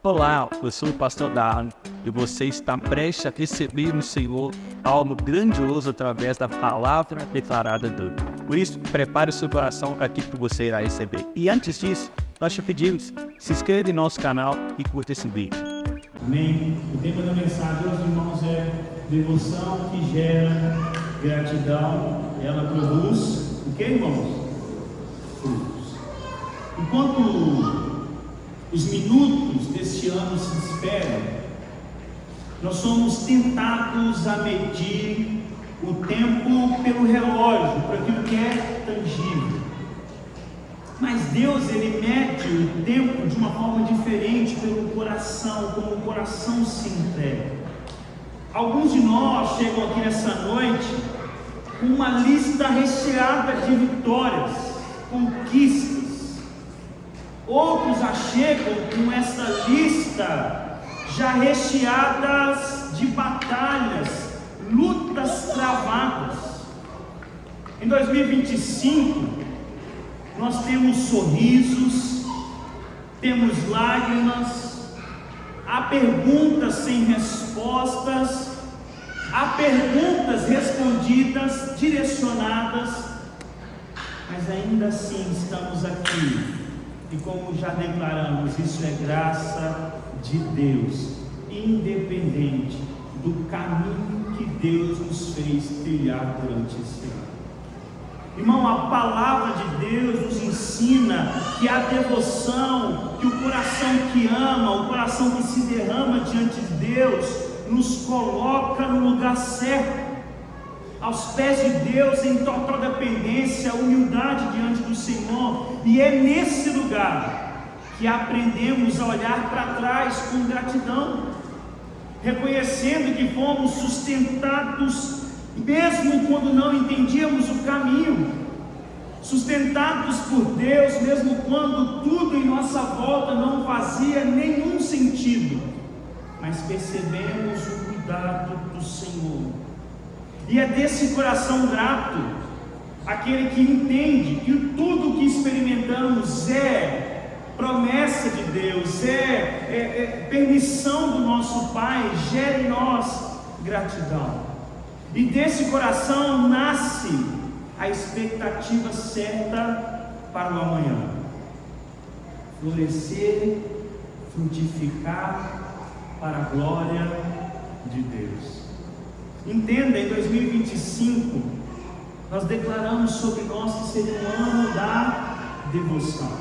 Olá, eu sou o pastor Darlan e você está prestes a receber no Senhor algo grandioso através da palavra declarada dele. Por isso, prepare o seu coração para aquilo que você irá receber. E antes disso, nós te pedimos, se inscreva em nosso canal e curta esse vídeo. Amém. O tema da mensagem hoje, irmãos, é devoção que gera gratidão. Ela produz o que, irmãos? Frutos. Enquanto os minutos deste ano se esperam, nós somos tentados a medir o tempo pelo relógio, por aquilo que é tangível. Mas Deus, Ele mede o tempo de uma forma diferente pelo coração, como o coração se entrega. Alguns de nós chegam aqui nessa noite com uma lista recheada de vitórias, conquistas. Outros já chegam com essa lista já recheadas de batalhas, lutas travadas. Em 2025, nós temos sorrisos, temos lágrimas, há perguntas sem respostas, há perguntas respondidas, direcionadas, mas ainda assim estamos aqui. E como já declaramos, isso é graça de Deus, independente do caminho que Deus nos fez trilhar durante esse ano. Irmão, a palavra de Deus nos ensina que a devoção, que o coração que ama, o coração que se derrama diante de Deus, nos coloca no lugar certo, aos pés de Deus, em total dependência, humildade diante do Senhor. E é nesse lugar que aprendemos a olhar para trás com gratidão, reconhecendo que fomos sustentados mesmo quando não entendíamos o caminho, sustentados por Deus mesmo quando tudo em nossa volta não fazia nenhum sentido, mas percebemos o cuidado do Senhor. E é desse coração grato, aquele que entende que tudo que experimentamos é promessa de Deus, é permissão do nosso Pai, gera em nós gratidão. E desse coração nasce a expectativa certa para o amanhã: florescer, frutificar para a glória de Deus. Entenda, em 2025, nós declaramos sobre nós que seria um ano da devoção,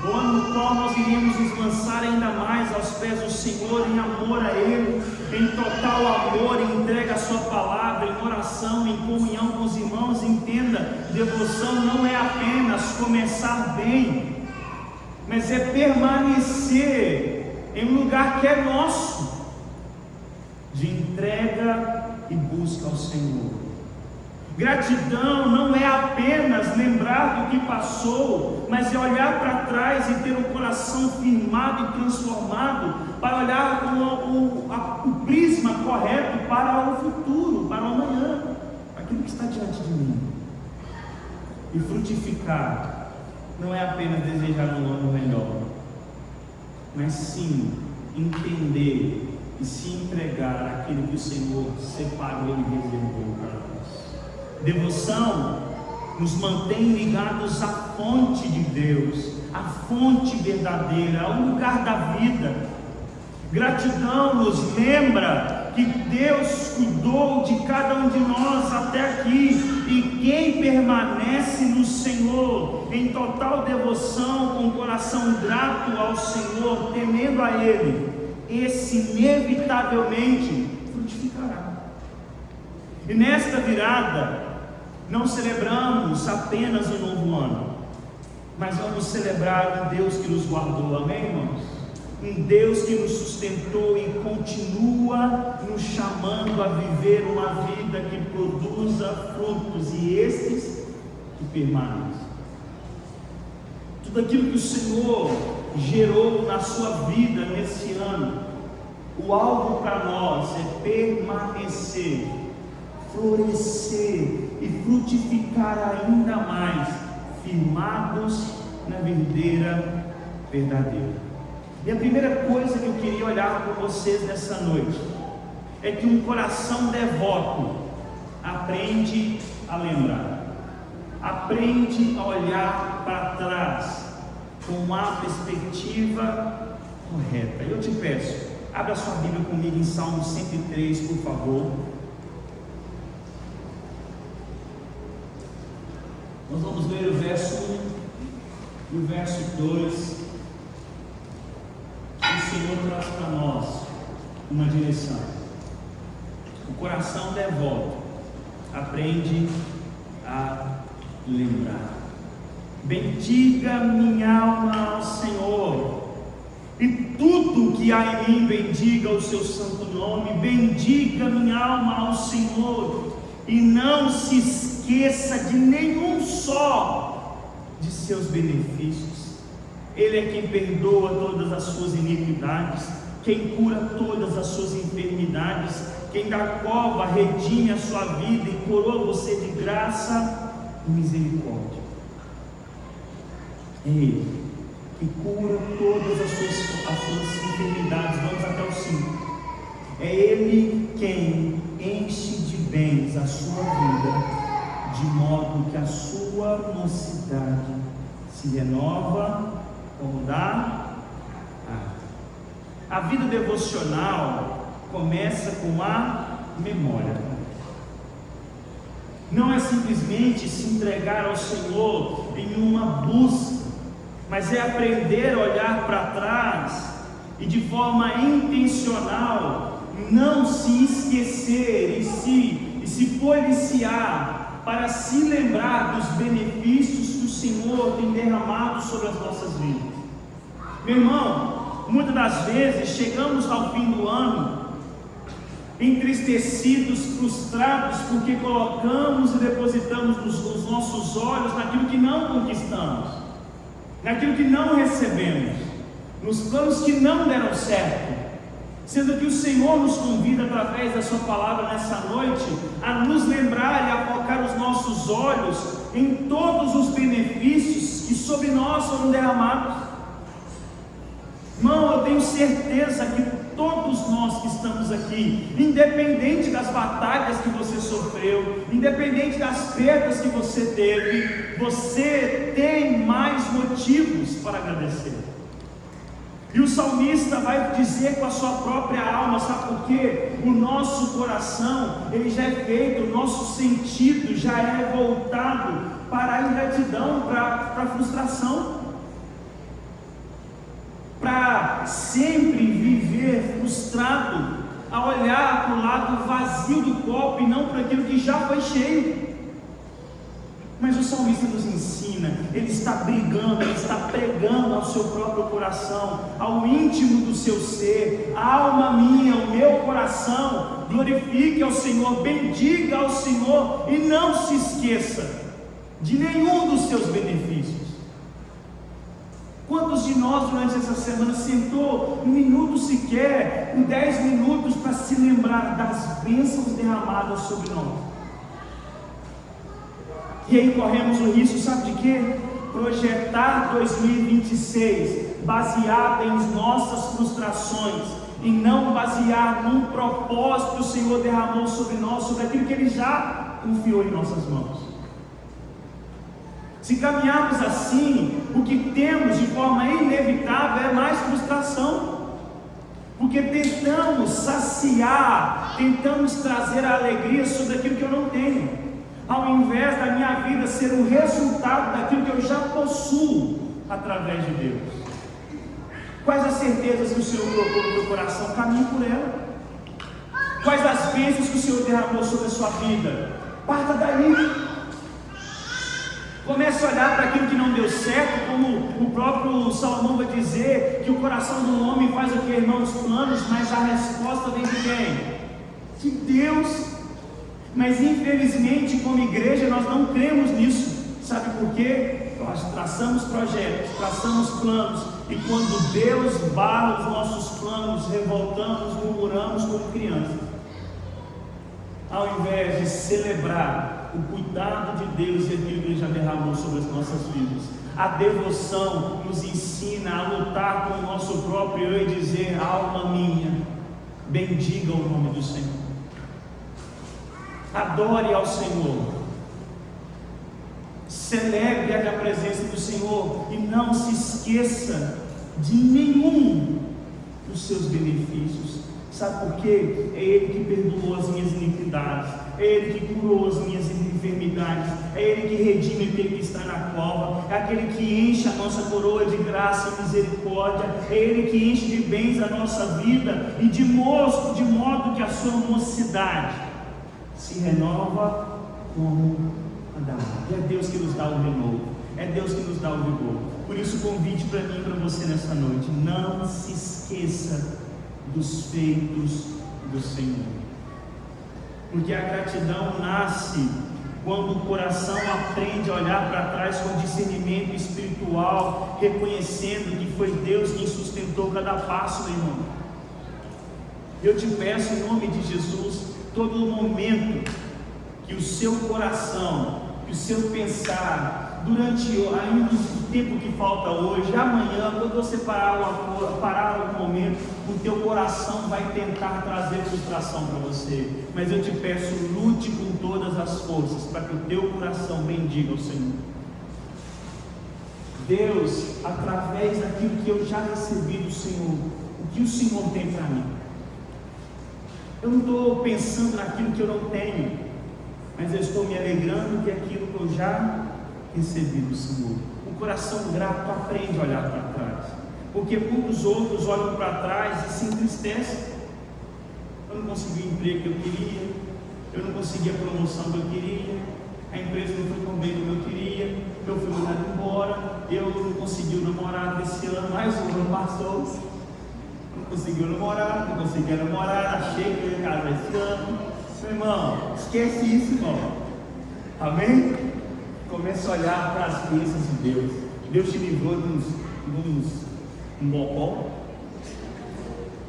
o ano no qual nós iríamos nos lançar ainda mais aos pés do Senhor, em amor a Ele, em total amor, em entrega à Sua palavra, em oração, em comunhão com os irmãos. Entenda, devoção não é apenas começar bem, mas é permanecer em um lugar que é nosso, de entrega e busca ao Senhor. Gratidão não é apenas lembrar do que passou, mas é olhar para trás e ter o coração firmado e transformado para olhar com o prisma correto para o futuro, para o amanhã, aquilo que está diante de mim. E frutificar não é apenas desejar um ano melhor, mas sim entender e se entregar àquilo que o Senhor separou e reservou para nós. Devoção nos mantém ligados à fonte de Deus, à fonte verdadeira, ao lugar da vida. Gratidão nos lembra que Deus cuidou de cada um de nós até aqui, e quem permanece no Senhor em total devoção, com o coração grato ao Senhor, temendo a Ele, esse inevitavelmente frutificará. E nesta virada, não celebramos apenas o novo ano, mas vamos celebrar um Deus que nos guardou, amém, irmãos? Um Deus que nos sustentou e continua nos chamando a viver uma vida que produza frutos, e esses que permanecem. Tudo aquilo que o Senhor gerou na sua vida nesse ano, o alvo para nós é permanecer, florescer e frutificar ainda mais, firmados na videira verdadeira. E a primeira coisa que eu compartilhar com vocês nessa noite é que um coração devoto aprende a lembrar, aprende a olhar para trás com a perspectiva correta. Eu te peço, abra sua Bíblia comigo em Salmo 103, por favor. Nós vamos ler o verso 1 e o verso 2. O Senhor traz para nós uma direção. O coração devoto aprende a lembrar. Bendiga minha alma ao Senhor, e tudo que há em mim bendiga o seu santo nome. Bendiga minha alma ao Senhor, e não se esqueça de nenhum só de seus benefícios. Ele é quem perdoa todas as suas iniquidades, quem cura todas as suas enfermidades, quem da cova redime a sua vida e coroa você de graça e misericórdia. É Ele que cura todas as suas enfermidades. Vamos até o 5. É Ele quem enche de bens a sua vida, de modo que a sua mocidade se renova como da árvore. A vida devocional começa com a memória. Não é simplesmente se entregar ao Senhor em uma busca, mas é aprender a olhar para trás e de forma intencional não se esquecer e se policiar para se lembrar dos benefícios que o Senhor tem derramado sobre as nossas vidas. Meu irmão, muitas das vezes chegamos ao fim do ano entristecidos, frustrados, porque colocamos e depositamos os nossos olhos naquilo que não conquistamos, naquilo que não recebemos, nos planos que não deram certo, sendo que o Senhor nos convida através da sua palavra nessa noite a nos lembrar e a focar os nossos olhos em todos os benefícios que sobre nós foram derramados. Irmão, eu tenho certeza que todos nós que estamos aqui, independente das batalhas que você sofreu, independente das perdas que você teve, você tem mais motivos para agradecer. E o salmista vai dizer com a sua própria alma, sabe por quê? O nosso coração, ele já é feito, o nosso sentido já é voltado para a ingratidão, para a frustração, para sempre viver frustrado, a olhar para o lado vazio do copo e não para aquilo que já foi cheio. Mas o salmista nos ensina, ele está brigando, ele está pregando ao seu próprio coração, ao íntimo do seu ser. A alma minha, o meu coração, glorifique ao Senhor, bendiga ao Senhor e não se esqueça de nenhum dos seus benefícios. Quantos de nós durante essa semana sentou um minuto sequer, 10 minutos para se lembrar das bênçãos derramadas sobre nós? E aí corremos o risco, sabe de quê? Projetar 2026 baseado em nossas frustrações e não basear num propósito que o Senhor derramou sobre nós, sobre aquilo que Ele já confiou em nossas mãos. Se caminharmos assim, o que temos de forma inevitável é mais frustração, porque tentamos saciar, tentamos trazer a alegria sobre aquilo que eu não tenho, ao invés da minha vida ser o resultado daquilo que eu já possuo através de Deus. Quais as certezas que o Senhor colocou no meu coração? Caminhe por ela. Quais as bênçãos que o Senhor derramou sobre a sua vida? Parta daí. Comece a olhar para aquilo que não deu certo, como o próprio Salomão vai dizer, que o coração do homem faz o que, irmãos, planos, mas a resposta vem de quem? De Deus. Mas infelizmente, como igreja, nós não cremos nisso. Sabe por quê? Nós traçamos projetos, traçamos planos, e quando Deus barra os nossos planos, revoltamos, murmuramos como crianças, ao invés de celebrar o cuidado de Deus e aquilo que Ele já derramou sobre as nossas vidas. A devoção nos ensina a lutar com o nosso próprio eu e dizer: alma minha, bendiga o nome do Senhor, adore ao Senhor, celebre a presença do Senhor e não se esqueça de nenhum dos seus benefícios. Sabe por quê? É Ele que perdoou as minhas iniquidades, é Ele que curou as minhas enfermidades, é Ele que redime aquele que está na cova, é aquele que enche a nossa coroa de graça e misericórdia, é Ele que enche de bens a nossa vida e de modo que a sua mocidade se renova como a da água. É Deus que nos dá o renovo, é Deus que nos dá o vigor. Por isso, o convite para mim e para você nessa noite: não se esqueça dos feitos do Senhor, porque a gratidão nasce quando o coração aprende a olhar para trás com discernimento espiritual, reconhecendo que foi Deus quem sustentou cada passo, meu irmão. Eu te peço, em nome de Jesus, todo momento que o seu coração, que o seu pensar, durante ainda o tempo que falta hoje, amanhã, quando você parar algum momento, o teu coração vai tentar trazer frustração para você, mas eu te peço, lute com todas as forças para que o teu coração bendiga o Senhor. Deus, através daquilo que eu já recebi do Senhor, o que o Senhor tem para mim. Eu não estou pensando naquilo que eu não tenho, mas eu estou me alegrando que aquilo que eu já recebi do Senhor. O coração grato aprende a olhar para trás, porque muitos outros olham para trás e se entristecem. Eu não consegui o emprego que eu queria, eu não consegui a promoção que eu queria, a empresa não foi tão bem como eu queria, eu fui mandado embora, eu não consegui o namorado desse ano, mais um ano passou, não consegui o namorado, não consegui a namorada, achei que eu ia casar esse ano. Meu irmão, esquece isso, irmão. Amém? Comece a olhar para as bênçãos de Deus. Deus te livrou de um bocó.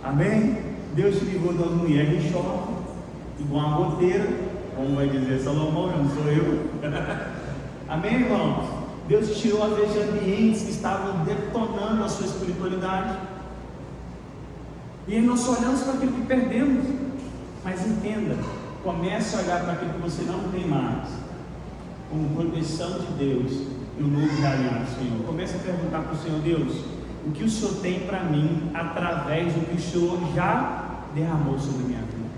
Amém? Deus te livrou de uma mulher que chora, igual uma goteira, como vai dizer Salomão, não sou eu. Amém, irmãos? Deus te tirou às vezes de ambientes que estavam detonando a sua espiritualidade. E aí nós só olhamos para aquilo que perdemos. Mas entenda, comece a olhar para aquilo que você não tem mais, como proteção de Deus e o novo realidade do Senhor. Comece a perguntar para o Senhor: Deus, o que o Senhor tem para mim através do que o Senhor já derramou sobre a minha vida,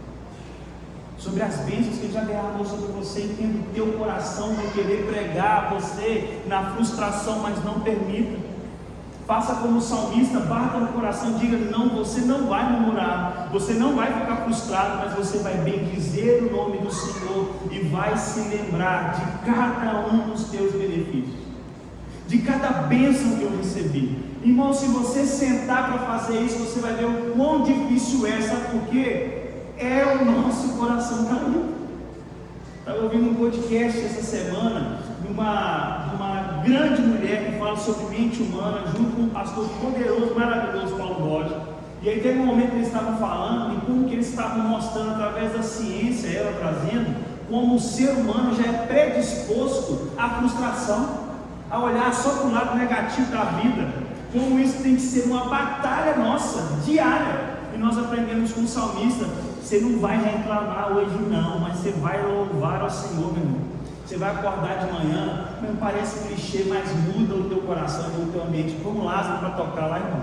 sobre as bênçãos que Ele já derramou sobre você. Entenda, o teu coração vai querer pregar você na frustração, mas não permita. Faça como o salmista, bata no coração e diga: não, você não vai murmurar, você não vai ficar frustrado, mas você vai bendizer o nome do Senhor e vai se lembrar de cada um dos teus benefícios, de cada bênção que eu recebi. Irmão, se você sentar para fazer isso, você vai ver o quão difícil é. Sabe por quê? É o nosso coração caído. Estava ouvindo um podcast essa semana de uma grande mulher que fala sobre mente humana, junto com um pastor poderoso, maravilhoso, Paulo Borges. E aí teve um momento que eles estavam falando e como que eles estavam mostrando através da ciência, ela trazendo, como o ser humano já é predisposto à frustração, a olhar só para o lado negativo da vida, como isso tem que ser uma batalha nossa, diária. E nós aprendemos com o salmista: você não vai reclamar hoje não, mas você vai louvar ao Senhor, meu irmão. Você vai acordar de manhã, não parece clichê, mas muda o teu coração e o teu ambiente, como Lázaro para tocar lá, irmão.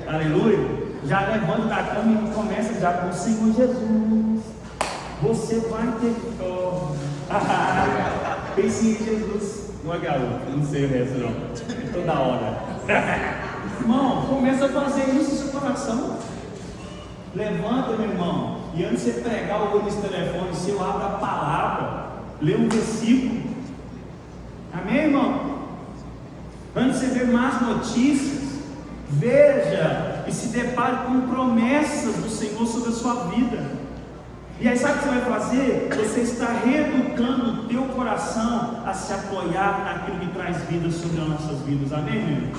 Aleluia. Já levanta da cama e começa já com o Senhor Jesus, você vai ter vitória. Pense em Jesus. Não é, garoto? Eu não sei o resto não, toda hora. Irmão, começa a fazer isso no seu coração. Levanta, meu irmão, e antes de você pregar o olho nesse telefone, você abre a palavra, lê um versículo. Amém, irmão? Antes de você ver más notícias, veja e se depare com promessas do Senhor sobre a sua vida. E aí sabe o que você vai fazer? Você está reeducando o teu coração a se apoiar naquilo que traz vida sobre as nossas vidas. Amém, meu irmão?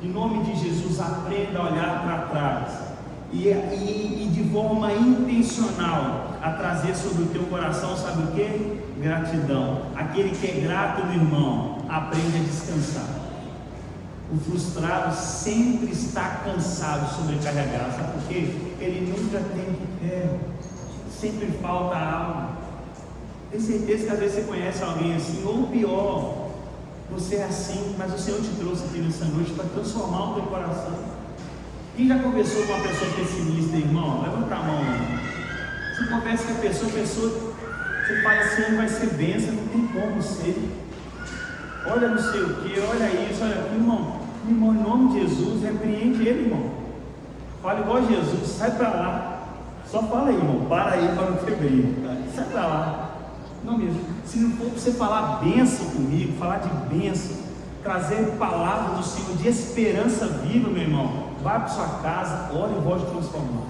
Em nome de Jesus, aprenda a olhar para trás e de forma intencional a trazer sobre o teu coração, sabe o que? Gratidão. Aquele que é grato, meu irmão, aprende a descansar. O frustrado sempre está cansado, sobrecarregado. Sabe por quê? Ele nunca tem sempre falta algo. Tenho certeza que às vezes você conhece alguém assim, ou pior, você é assim, mas o Senhor te trouxe aqui nessa noite para transformar o teu coração. Quem já conversou com uma pessoa pessimista, irmão? Levanta a mão. Você conversa com a pessoa, você fala assim, vai ser bênção, não tem como ser. Olha não sei o que, olha isso, olha aqui, irmão, em nome de Jesus, repreende ele, irmão. Fala igual Jesus, sai para lá. Só fala aí, irmão, para aí para não ter briga. Sai para lá. Não mesmo. Se não for para você falar bênção comigo, falar de bênção, trazer palavra do Senhor de esperança viva, meu irmão, vai para sua casa, ora e volte transformar.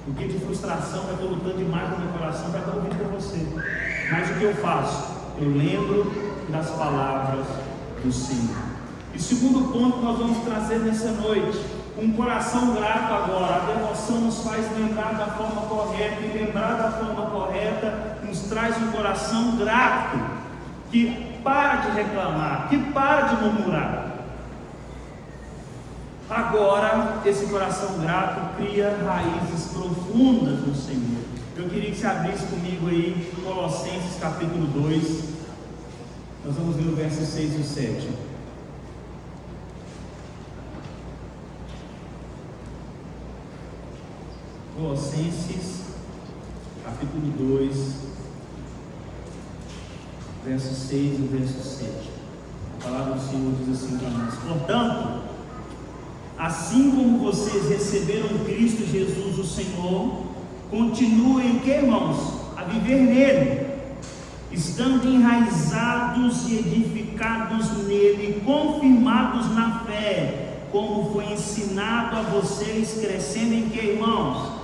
Porque de frustração eu estou lutando demais no meu coração para dar ouvido para você. Mas o que eu faço? Eu lembro das palavras do Senhor. E segundo ponto que nós vamos trazer nessa noite, um coração grato agora. A devoção nos faz lembrar da forma correta, e lembrar da forma correta nos traz um coração grato, que para de reclamar, que para de murmurar. Agora, esse coração grato cria raízes profundas no Senhor. Eu queria que você abrisse comigo aí Colossenses capítulo 2. Nós vamos ler o verso 6 e 7. Colossenses capítulo 2, verso 6 e verso 7. A palavra do Senhor diz assim para nós: portanto, assim como vocês receberam Cristo Jesus o Senhor, continuem o que, irmãos? A viver nele, estando enraizados e edificados nele, confirmados na fé, como foi ensinado a vocês, crescendo em que, irmãos?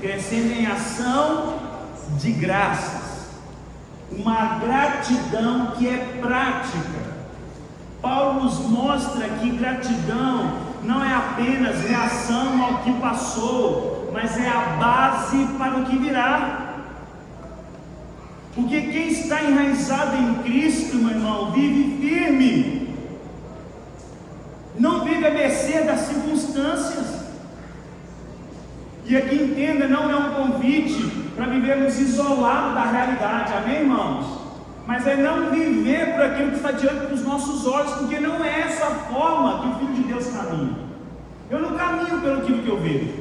Crescendo em ação de graças, uma gratidão que é prática. Paulo nos mostra que gratidão não é apenas reação ao que passou, mas é a base para o que virá. Porque quem está enraizado em Cristo, meu irmão, vive firme, não vive à mercê das circunstâncias. E aqui entenda, não é um convite para vivermos isolados da realidade, amém, irmãos? Mas é não viver por aquilo que está diante dos nossos olhos, porque não é essa forma que o Filho de Deus caminha. Eu não caminho pelo aquilo que eu vejo,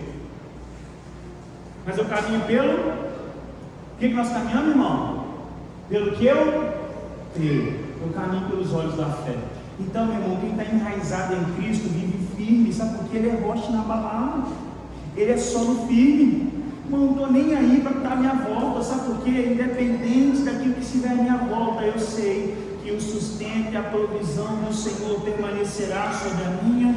mas eu caminho pelo... O que nós caminhamos, irmão? Pelo que eu creio. Eu caminho pelos olhos da fé. Então, meu irmão, quem está enraizado em Cristo vive firme, sabe por quê? Ele é rocha inabalável, ele é solo firme. Não estou nem aí para estar à minha volta, sabe por quê? Independente daquilo que estiver à minha volta, eu sei que o sustento e a provisão do Senhor permanecerá sobre a minha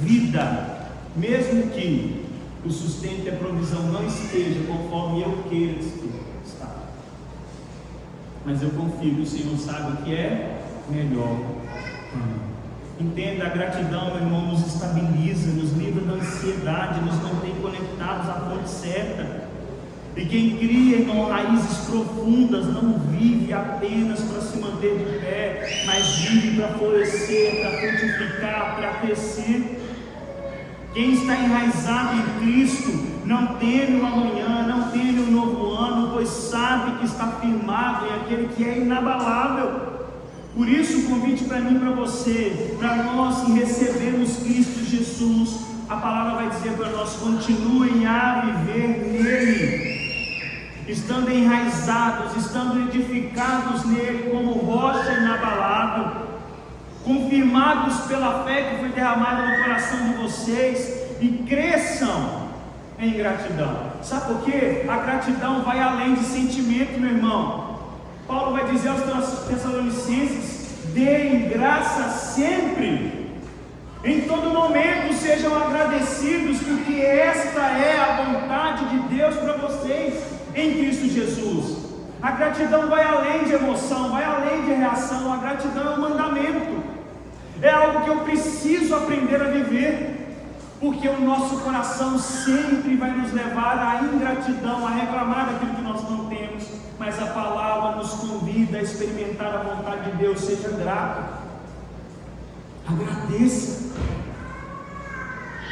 vida, mesmo que o sustento e a provisão não esteja conforme eu queira estar. Mas eu confio que o Senhor sabe o que é melhor. Entenda, a gratidão, meu irmão, nos estabiliza, nos livra da ansiedade, nos mantém conectados à fonte certa. E quem cria, irmão, raízes profundas, não vive apenas para se manter de pé, mas vive para florescer, para frutificar, para crescer. Quem está enraizado em Cristo não teme o amanhã, não teme o novo ano, pois sabe que está firmado em aquele que é inabalável. Por isso o convite para mim e para você, para nós que recebemos Cristo Jesus, a palavra vai dizer para nós: continuem a viver nele, estando enraizados, estando edificados nele como rocha inabalável, confirmados pela fé que foi derramada no coração de vocês, e cresçam em gratidão. Sabe por quê? A gratidão vai além de sentimento, meu irmão. Paulo vai dizer aos Tessalonicenses: deem graça sempre, em todo momento sejam agradecidos, porque esta é a vontade de Deus para vocês em Cristo Jesus. A gratidão vai além de emoção, vai além de reação. A gratidão é um mandamento, é algo que eu preciso aprender a viver, porque o nosso coração sempre vai nos levar à ingratidão, a reclamar daquilo que nós não temos. Mas a palavra nos convida a experimentar a vontade de Deus. Seja grato. Agradeça.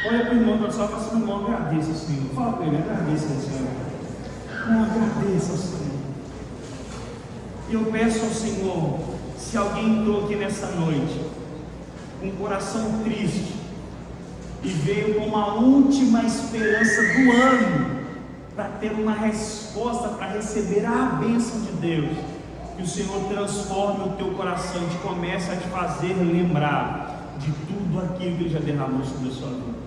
Olha para o irmão, só fala assim: irmão, agradeça ao Senhor. Fala para ele: agradeça ao Senhor. Não, agradeça ao Senhor. E eu peço ao Senhor, se alguém entrou aqui nessa noite com um coração triste e veio com uma última esperança do ano para ter uma resposta, para receber a bênção de Deus, que o Senhor transforme o teu coração e comece a te fazer lembrar de tudo aquilo que Ele já derramou sobre a sua vida.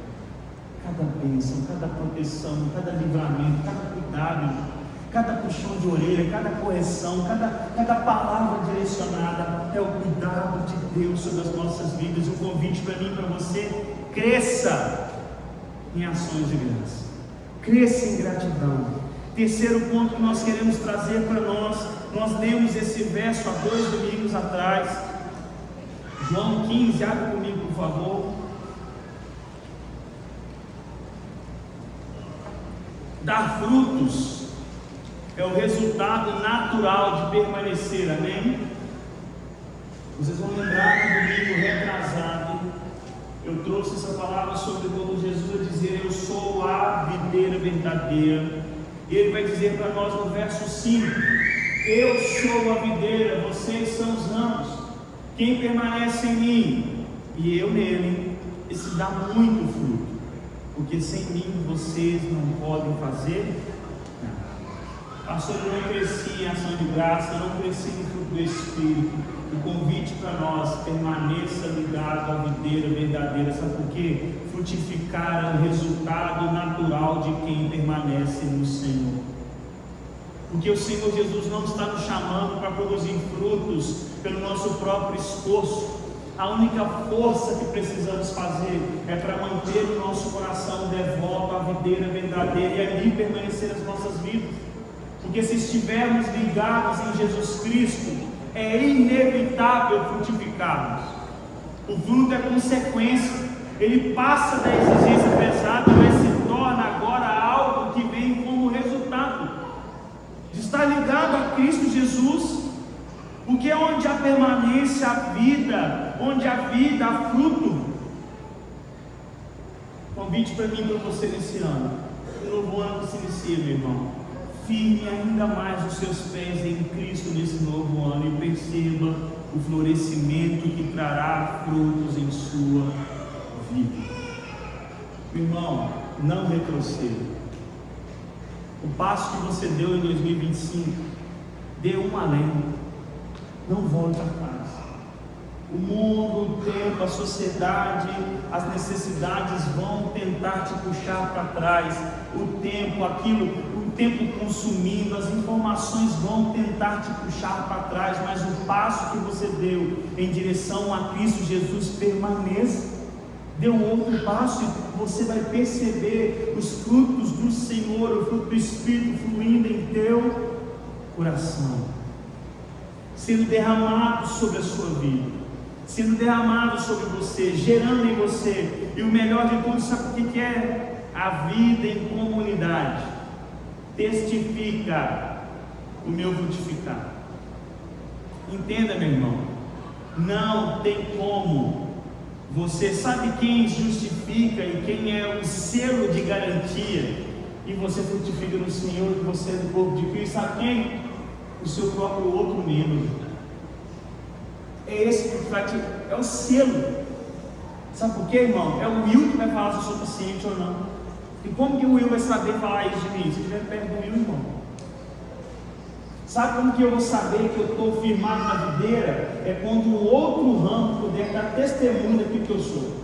Cada bênção, cada proteção, cada livramento, cada cuidado, cada puxão de orelha, cada correção, cada palavra direcionada é o cuidado de Deus sobre as nossas vidas. O convite para mim e para você: cresça em ações de graça, cresça em gratidão. Terceiro ponto que nós queremos trazer para nós lemos esse verso há 2 domingos atrás, João 15, abre comigo por favor. Dar frutos é o resultado natural de permanecer, amém? Vocês vão lembrar que no domingo retrasado eu trouxe essa palavra sobre como Jesus vai dizer: eu sou a videira verdadeira. E Ele vai dizer para nós no verso 5: eu sou a videira, vocês são os ramos. Quem permanece em mim e eu nele, esse dá muito fruto, porque sem mim vocês não podem fazer nada. Pastor, eu não cresci em ação de graça, eu não cresci no fruto do Espírito. O convite para nós: permaneça ligado à videira verdadeira. Sabe por quê? Frutificar é o resultado natural de quem permanece no Senhor. Porque o Senhor Jesus não está nos chamando para produzir frutos pelo nosso próprio esforço. A única força que precisamos fazer é para manter o nosso coração devoto à videira verdadeira e ali permanecer as nossas vidas. Porque se estivermos ligados em Jesus Cristo, é inevitável frutificarmos. O fruto é consequência, ele passa da exigência pesada, mas se torna agora algo que vem como resultado de estar ligado a Cristo Jesus. Porque onde há permanência, há vida, onde há vida, há fruto. Convite para mim e para você nesse ano, um novo ano que se inicia, meu irmão. Firme ainda mais os seus pés em Cristo nesse novo ano e perceba o florescimento que trará frutos em sua vida. Meu irmão, não retroceda. O passo que você deu em 2025, dê um além. Não volte atrás. O mundo, o tempo, a sociedade, as necessidades vão tentar te puxar para trás. O tempo consumindo, as informações vão tentar te puxar para trás, mas o passo que você deu em direção a Cristo Jesus, permaneça. Dê um outro passo e você vai perceber os frutos do Senhor, o fruto do Espírito fluindo em teu coração, sendo derramado sobre a sua vida, sendo derramado sobre você, gerando em você. E o melhor de tudo, sabe o que é? A vida em comunidade. Testifica o meu frutificar. Entenda, meu irmão, não tem como. Você sabe quem justifica e quem é o selo de garantia que você frutifica no Senhor, que você é do corpo de Cristo? Sabe quem? O seu próprio outro membro. É esse que vai te... é o selo. Sabe por quê, irmão? É o Will que vai falar se eu sou paciente ou não. E como que o Will vai saber falar isso de mim? Se estiver perto do Will, irmão. Sabe como que eu vou saber que eu estou firmado na videira? É quando o outro ramo puder dar testemunho daquilo que eu sou.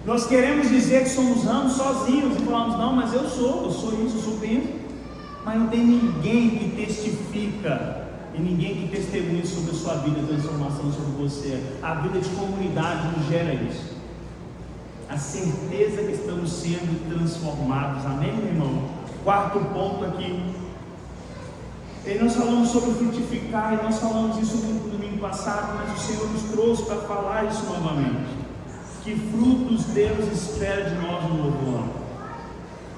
Nós queremos dizer que somos ramos sozinhos e falamos: não, mas eu sou isso, eu sou bem. Mas não tem ninguém que testifica e ninguém que testemunha sobre a sua vida, a transformação sobre você. A vida de comunidade nos gera isso, a certeza que estamos sendo transformados. Amém, meu irmão? Quarto ponto aqui. E nós falamos sobre frutificar, e nós falamos isso no domingo passado, mas o Senhor nos trouxe para falar isso novamente. Que frutos Deus espera de nós no novo ano?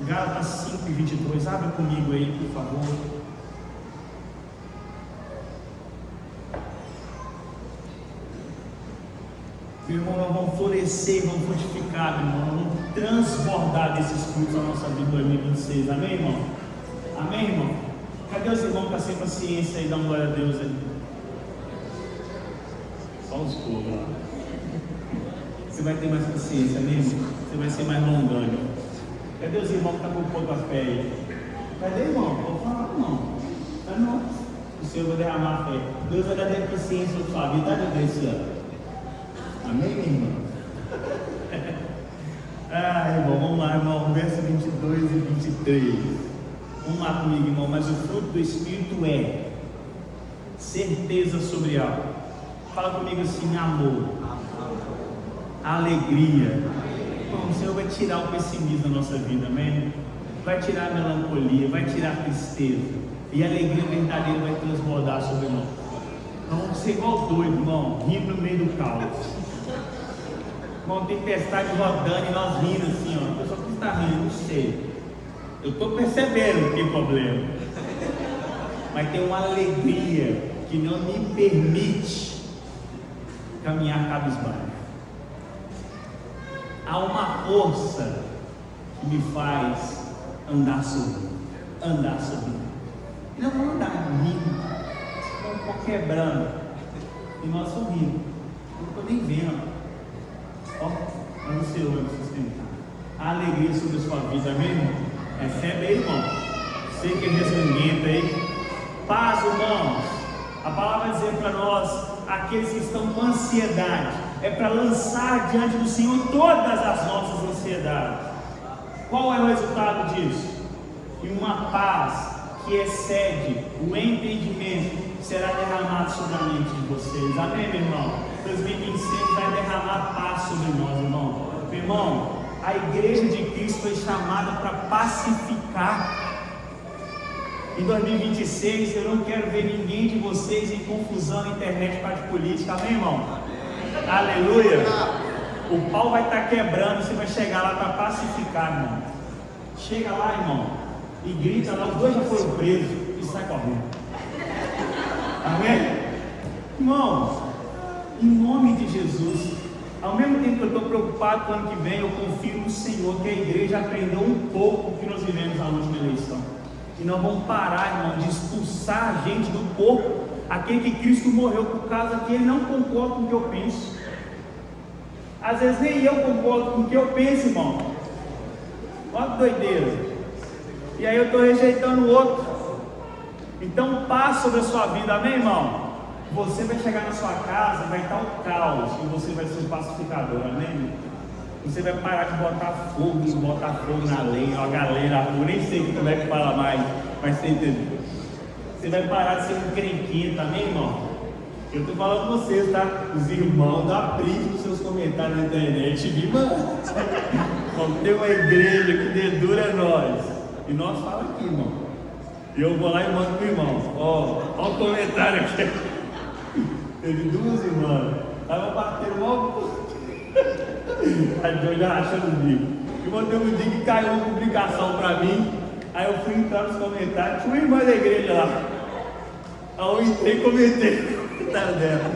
Gálatas 5:22, abre comigo aí, por favor. Meu irmão, nós vamos florescer, vamos frutificar, meu irmão, vamos transbordar desses frutos na nossa vida em 2026, amém, irmão? Amém, irmão? Cadê os irmãos que estão sem paciência aí, dando glória a Deus aí? Só os povos lá. Você vai ter mais paciência mesmo? Você vai ser mais longânimo. Cadê os irmãos que estão com pouco a fé aí? Cadê, irmão? Vou falar, irmão. Não. O Senhor vai derramar a fé. Deus vai dar paciência na sua vida, Deus esse ano. Amém, irmão? Irmão, vamos lá, irmão. Verso 22 e 23. Vamos lá comigo, irmão. Mas o fruto do Espírito é certeza sobre algo. Fala comigo assim: amor, alegria. Irmão, o Senhor vai tirar o pessimismo da nossa vida, amém? Vai tirar a melancolia, vai tirar a tristeza, e a alegria verdadeira vai transbordar sobre nós. Vamos ser igual doido, irmão, rindo no meio do caos. Irmão, tempestade rodando e nós rindo assim, ó. A pessoa que está rindo, não sei. Eu estou percebendo que tem problema, mas tem uma alegria que não me permite caminhar cabisbaixo. Há uma força que me faz andar sobre. E não vou andar rindo, não estou quebrando, e nós sorrindo. Eu não estou nem vendo. Ó, mas o Senhor vai me sustentar. A alegria sobre a sua vida, amém, irmão? Recebe aí, irmão. Sei que é resmunguento aí. Paz, irmãos. A palavra vai dizer para nós, aqueles que estão com ansiedade, é para lançar diante do Senhor todas as nossas ansiedades. Qual é o resultado disso? E uma paz que excede o entendimento será derramada sobre a mente de vocês. Amém, meu irmão? 2026 vai derramar paz sobre nós, irmão. Meu irmão, a igreja de Cristo foi chamada para pacificar. Em 2026 eu não quero ver ninguém de vocês em confusão na internet para de política, amém, irmão? Aleluia! O pau vai estar quebrando, você vai chegar lá para pacificar, irmão. Chega lá, irmão, e grita lá, os dois já foram presos e sai correndo. Amém? Irmãos, em nome de Jesus, ao mesmo tempo que eu estou preocupado com o ano que vem, eu confio no Senhor que a igreja aprendeu um pouco o que nós vivemos na última eleição. E nós vamos parar, irmão, de expulsar a gente do corpo, aquele que Cristo morreu por causa que ele não concorda com o que eu penso. Às vezes nem eu concordo com o que eu penso, irmão. Olha que doideira. E aí eu estou rejeitando o outro. Então paz sobre a sua vida, amém, irmão? Você vai chegar na sua casa, vai estar o caos, e você vai ser o pacificador, amém? Você vai parar de botar fogo na lenha, a galera, eu nem sei como é que fala mais, mas você entendeu? Você vai parar de ser um crenquento, amém, irmão? Eu estou falando com vocês, tá? Os irmãos, dá print nos seus comentários na internet, me manda. Vamos ter uma igreja que dedura nós. E nós falamos aqui, irmão. E eu vou lá e mando para o irmão. Ó o comentário aqui. Teve duas irmãs. Estavam batendo logo. Aí eu já rachando o bico. E mandei um dia que caiu uma publicação para mim. Aí eu fui entrar nos comentários. Tinha uma irmã da igreja lá. Aí eu entrei e comentei o comentário dela.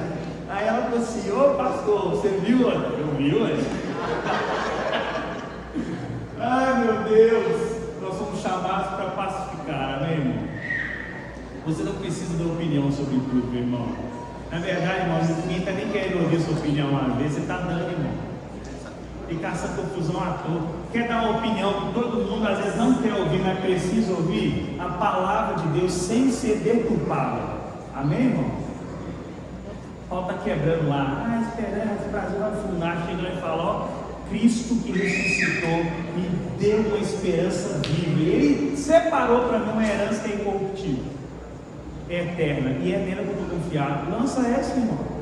Aí ela falou assim: ô pastor, você viu? Eu vi, ué. Ai meu Deus, nós somos chamados para pacificar, amém, irmão? Você não precisa dar opinião sobre tudo, meu irmão. Na verdade, irmão, ninguém está nem querendo ouvir sua opinião uma vez, você está dando, irmão. Ficar essa confusão à toa. Quer dar uma opinião que todo mundo às vezes não quer ouvir, mas precisa ouvir a palavra de Deus sem ser deturpada. Amém, irmão? Paulo está quebrando lá. Esperança, o Brasil vai afundar. Chega e fala: ó, Cristo que ressuscitou me deu uma esperança viva. Ele separou para mim uma herança que é incorruptível, é eterna, e é nela que eu estou confiado. Lança essa, irmão.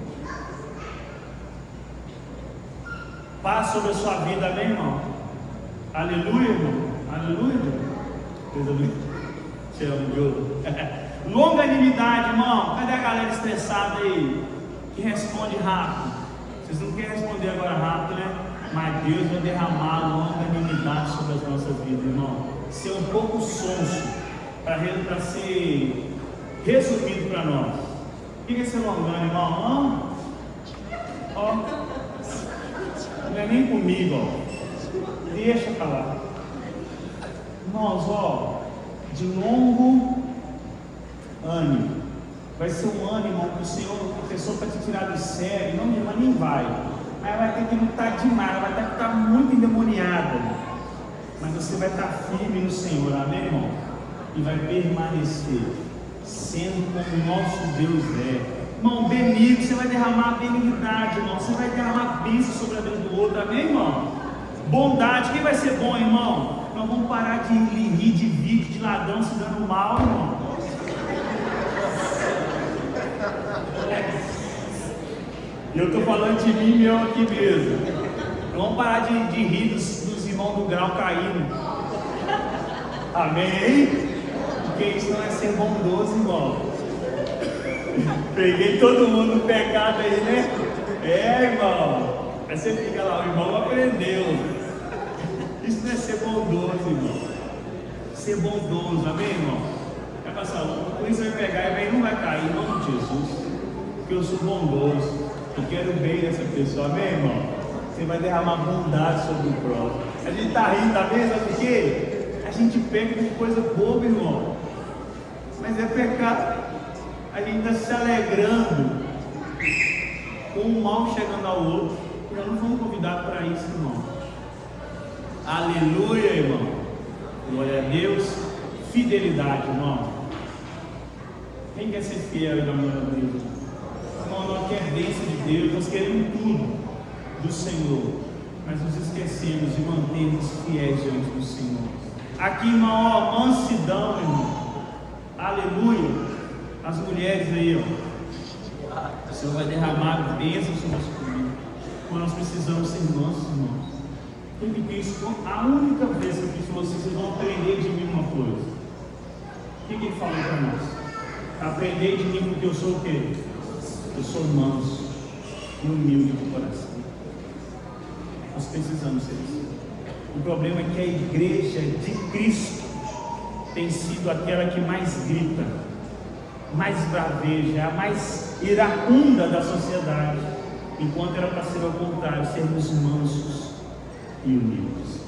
Paz sobre a sua vida, amém, irmão? Aleluia, irmão. Aleluia, irmão. Te amo, Diogo. Longanimidade, irmão. Cadê a galera estressada aí? Que responde rápido. Vocês não querem responder agora rápido, né? Mas Deus vai derramar longanimidade sobre as nossas vidas, irmão. Ser um pouco sonso para ser resumido para nós. O que é ser longano, irmão? Ó, Não é nem comigo, ó. Deixa pra lá. Irmãos, ó, de longo ânimo. Vai ser um ano, irmão, que o Senhor, a pessoa para te tirar do sério, não, irmã, nem vai. Aí vai ter que lutar demais, vai ter que estar muito endemoniada. Mas você vai estar firme no Senhor, amém, irmão? E vai permanecer, sendo como o nosso Deus é. Irmão, benigno, você vai derramar benignidade, irmão. Você vai derramar bênção sobre a vida do outro, amém, irmão? Bondade, quem vai ser bom, irmão? Nós vamos parar de rir de vídeo de ladrão se dando mal, irmão. E eu estou falando de mim mesmo aqui mesmo. Vamos parar de rir dos irmãos do grau caindo. Amém? Porque isso não é ser bondoso, irmão. Peguei todo mundo no pecado aí, né? É, irmão. Aí você fica lá, o irmão aprendeu. Isso não é ser bondoso, irmão. Ser bondoso, amém, irmão? Vai passar, por isso vai pegar e não vai cair, em nome de Jesus. Porque eu sou bondoso. Eu quero o bem dessa pessoa, amém, irmão? Você vai derramar bondade sobre o próximo. A gente está rindo, tá vendo? Sabe por quê? A gente peca com coisa boba, irmão. Mas é pecado. A gente está se alegrando com o mal chegando ao outro. E nós não fomos convidados para isso, irmão. Aleluia, irmão. Glória a Deus. Fidelidade, irmão. Quem quer ser fiel na manhã da igreja? Irmão, nós queremos bênção de Deus, nós queremos tudo do Senhor, mas nos esquecemos de mantermos fiéis diante do Senhor. Aqui, irmão, ó, mansidão, irmão. Aleluia. As mulheres aí, ó. O Senhor vai derramar bênçãos sobre nosso família. Mas nós precisamos ser mansos, irmãos. Quem me disse, a única vez que eu disse vocês vão aprender de mim uma coisa. O que ele falou para nós? Aprender de mim porque eu sou o quê? Eu sou manso e humilde de coração. Nós precisamos ser isso. O problema é que a igreja de Cristo tem sido aquela que mais grita, mais braveja, a mais iracunda da sociedade, enquanto era para ser ao contrário, sermos mansos e humildes.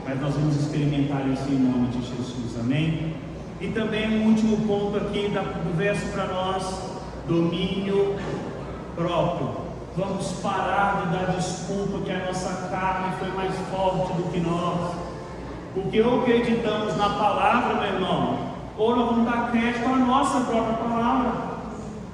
Mas nós vamos experimentar isso em nome de Jesus, amém? E também um último ponto aqui do verso para nós: domínio próprio. Vamos parar de dar desculpa que a nossa carne foi mais forte do que nós, porque ou acreditamos na palavra, meu irmão, ou nós vamos dar crédito à nossa própria palavra.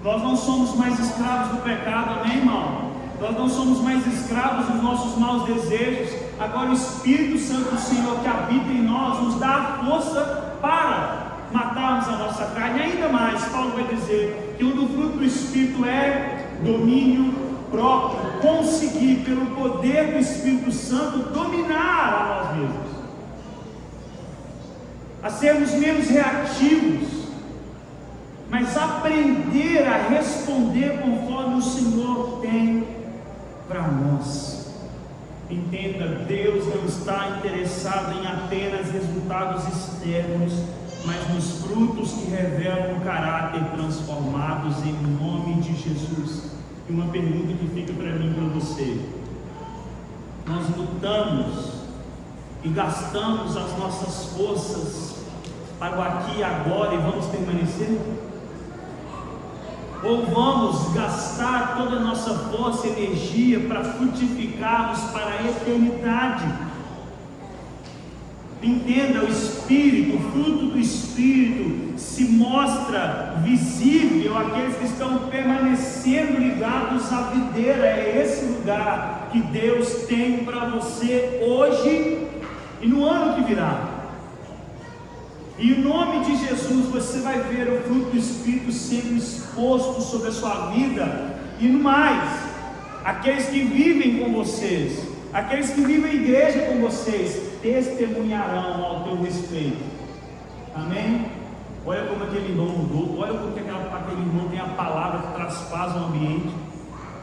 Nós não somos mais escravos do pecado, amém, irmão? Nós não somos mais escravos dos nossos maus desejos. Agora o Espírito Santo do Senhor que habita em nós nos dá a força para matarmos a nossa carne. Ainda mais, Paulo vai dizer que um do fruto do Espírito é domínio próprio, conseguir pelo poder do Espírito Santo dominar a nós mesmos, a sermos menos reativos, mas aprender a responder conforme o Senhor tem para nós. Entenda, Deus não está interessado em apenas resultados externos, mas nos frutos que revelam o caráter transformados em nome de Jesus. E uma pergunta que fica para mim e para você: nós lutamos e gastamos as nossas forças para o aqui e agora e vamos permanecer? Ou vamos gastar toda a nossa força e energia para frutificarmos para a eternidade? Entenda, o Espírito, o fruto do Espírito se mostra visível àqueles que estão permanecendo ligados à videira. É esse lugar que Deus tem para você hoje e no ano que virá. E em nome de Jesus você vai ver o fruto do Espírito sendo exposto sobre a sua vida. E no mais, aqueles que vivem com vocês, aqueles que vivem em igreja com vocês, testemunharão ao teu respeito. Amém? Olha como aquele irmão mudou. Olha como aquele irmão tem a palavra que traz paz ao ambiente.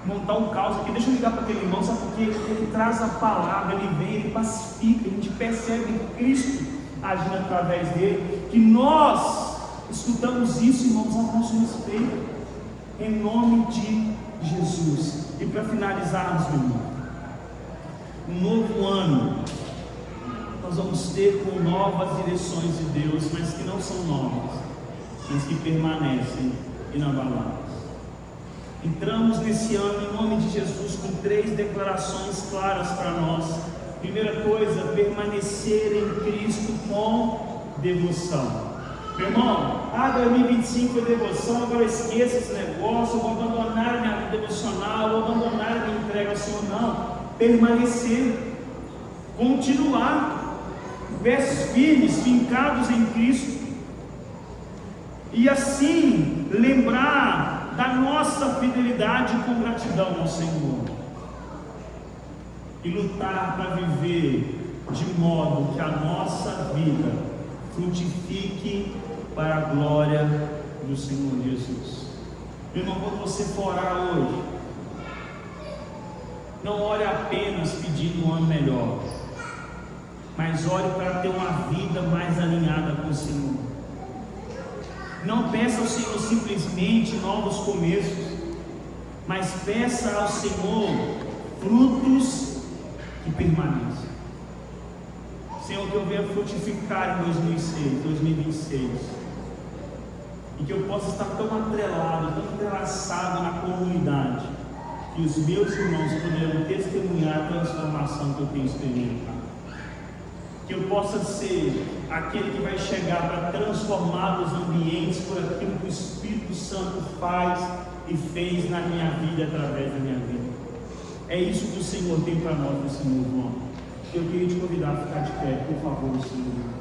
Montar um caos aqui. Deixa eu ligar para aquele irmão, sabe por quê? Ele traz a palavra, ele vem, ele pacifica. A gente percebe Cristo agindo através dele. Que nós escutamos isso, irmãos, ao nosso respeito, em nome de Jesus. E para finalizarmos, meu irmão, um novo ano, nós vamos ter com novas direções de Deus, mas que não são novas, mas que permanecem inabaláveis. Entramos nesse ano em nome de Jesus com 3 declarações claras para nós. Primeira coisa, permanecer em Cristo com devoção. Meu irmão, 2025 é devoção, agora eu esqueço esse negócio, eu vou abandonar minha vida devocional, eu vou abandonar minha entrega ao Senhor. Não, permanecer, continuar, pés firmes, fincados em Cristo, e assim lembrar da nossa fidelidade com gratidão ao Senhor, e lutar para viver de modo que a nossa vida frutifique para a glória do Senhor Jesus. Meu irmão, quando você for orar hoje, não ore apenas pedindo um ano melhor, mas ore para ter uma vida mais alinhada com o Senhor. Não peça ao Senhor simplesmente novos começos, mas peça ao Senhor frutos que permaneçam. Senhor, que eu venha frutificar em 2026, e que eu possa estar tão atrelado, tão entrelaçado na comunidade, que os meus irmãos poderão testemunhar a transformação que eu tenho experimentado. Que eu possa ser aquele que vai chegar para transformar os ambientes por aquilo que o Espírito Santo faz e fez na minha vida, através da minha vida. É isso que o Senhor tem para nós nesse novo ano. Eu queria te convidar a ficar de pé, por favor, Senhor.